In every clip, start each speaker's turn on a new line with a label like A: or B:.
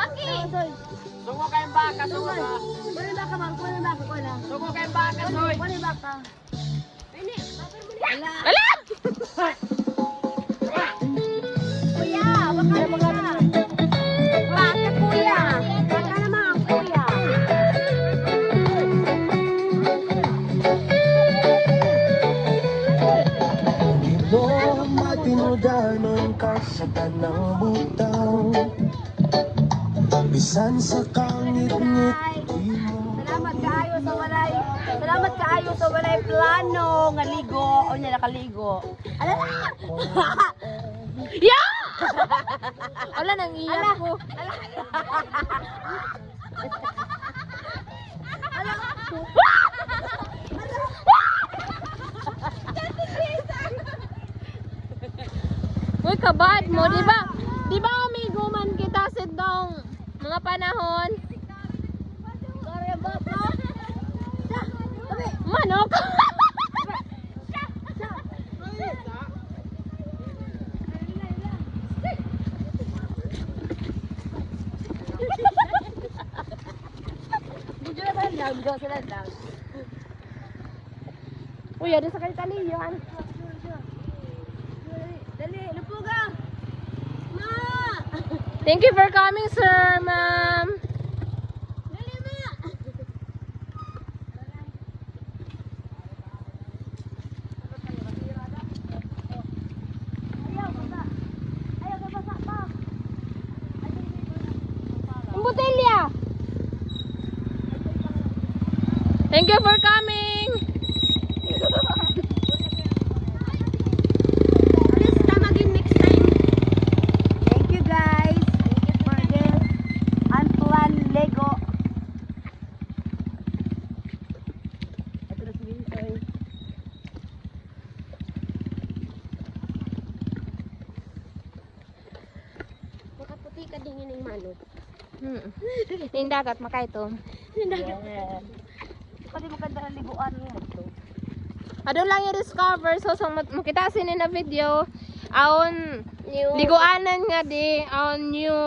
A: Maki!
B: Sugo kayong baka, sugo ka.
A: Kunin baka, ma'am. Kunin baka, kunin.
B: Sugo kayong baka, soy.
A: Kunin baka. Ini, wala.
C: Ala!
A: Kuya, baka na. Baka, kuya. Baka naman, kuya.
D: Mo matinudanon ka sa tanang butaw. Bisan sa kangit-ngit di mo.
A: Salamat kaayo sa walay plano nga ligo o nya nakaligo. Ala.
C: Ya! Ala, nang iyak ko. Uy, kabad mo, di ba? Di ba amigo man kita sit down mga panahon? Manok! Uy, ada sa kalitali yan.
A: Dali, lupugang. Ma!
C: Thank you for coming, sir, ma'am.
A: Dali, ma! Ayaw, babasa pa.
C: Ang botelya. Thank you for coming.
A: Please come again next time. Thank you guys for this unplanned Lego. Ito na si Winsoy. Makaputi ka dingin ng manok.
C: Yung dagat makaitom.
A: Pwede mo ganda ng liguan mo ito.
C: Adun lang yung discover. So makita sinin na video. Aon liguanan nga di. Aon new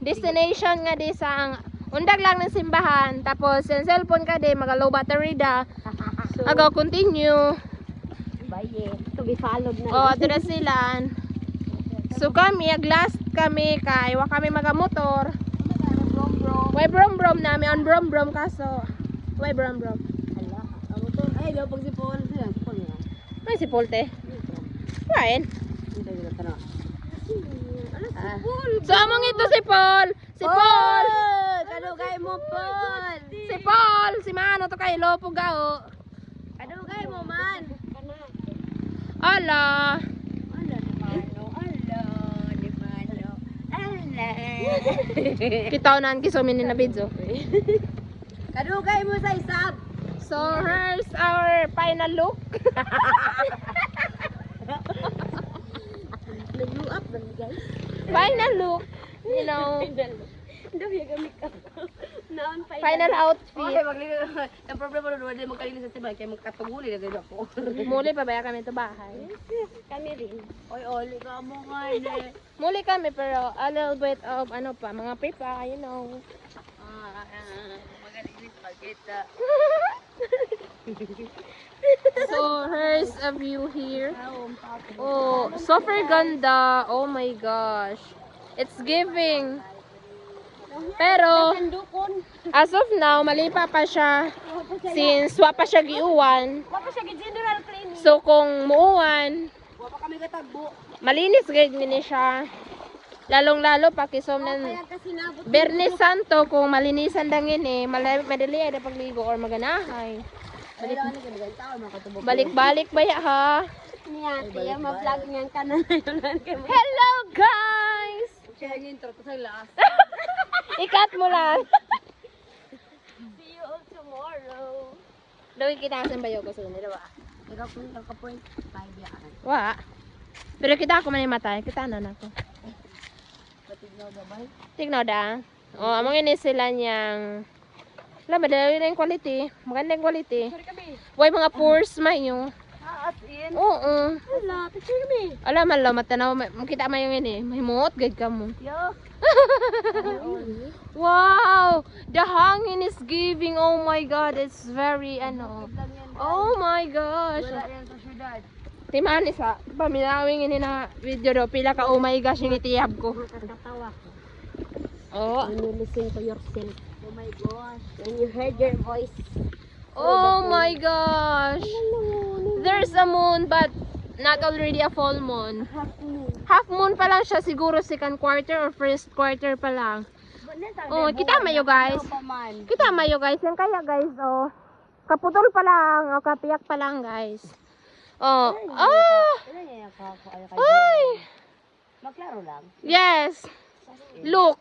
C: destination nga di sa undag lang ng simbahan. Tapos yung cellphone ka di. Maga low battery da. Agaw continue.
A: Baye. To be followed na.
C: O adun na sila. So kami, last kami kay wa kami magamotor. Way brom namin on brom kaso. Way brom.
A: Hala. Ang motor. Ay, daw pag si Paul. Sila, si Paul niya.
C: Ay si Polte. Kain.
A: Hindi tayo na
C: So among ito si Paul. Si Paul.
A: Kadugay mo, Paul.
C: Si Paul. Si Mano to kay Lopo gao.
A: Kadugay mo, man.
C: Ala.
A: Ala, di Mano. Ala, di Mano. Ala.
C: Kitaunan kisumin ni na video.
A: Kadugay mo sa isab.
C: So here's our final look.
A: Nag-blow up na, guys.
C: Final look. You know.
A: Daw yung gamit ka. Naon pa.
C: Final
A: Okay,
C: outfit.
A: magligo. Ang problema doon, hindi magkalinis sa tibay. Kaya magkatuguli na gano'n ako.
C: Muli pa ba kami to bahay?
A: Kami rin. Oy, oli ka mo nga eh.
C: Muli kami pero a little bit of ano pa, mga pipa, you know.
A: Magalinis pa kita.
C: So here's a view here. Oh, super ganda. Oh my gosh. It's giving. Pero
A: Sandukon.
C: as of now, malipa pa siya since wa pa siya giuwan.
A: Wapa siya general cleaning.
C: So kung muuwan,
A: Wapa kami katagbo.
C: malinis gid ni siya. Lalong-lalo pa kisom ng
A: Kaya kasi nabot.
C: Bernes Santo kung malinisan dangin eh, madali ada pagligo or maganahay. Balik-balik ba ya ha?
A: Niya, kaya ma-vlog niyan ka na.
C: Hello guys!
A: Siya yung intro to sa last.
C: Ikat mo lang.
A: See you all tomorrow.
C: Dawi kita sa bayo ko sa nila ba?
A: Ikaw po yung point 5 yan.
C: Wa. Pero kita ako man matay, kita na nako.
A: Patignaw gabay.
C: Tignaw da. Oh, among ini sila niyang madali na yung quality. Maganda yung quality.
A: Sorry kami.
C: Way mga pores mayo.
A: As in.
C: Oo.
A: Hala, picture kami.
C: Alam man lo matanaw makita man yung ini. Mahimot gid ka mo.
A: Yo.
C: Wow! The hangin is giving. Oh my God, it's very ano. Oh my gosh.
A: Yan sa syudad.
C: Timani sa paminawing ini na video do pila ka oh my gosh yung itiyab ko.
A: Katawa ko.
C: Oh.
A: When you listen to yourself. Oh my gosh. When you heard your voice.
C: Oh my gosh. There's a moon but not already a full moon.
A: Half moon.
C: Half moon pa lang siya siguro second quarter or first quarter pa lang. Oh, kita mayo guys. Kita mayo guys. Yan kaya guys oh. Kaputol pa lang, o kapiyak pa lang guys. Oh. Ah! Ay!
A: Maklaro lang.
C: Yes. Look.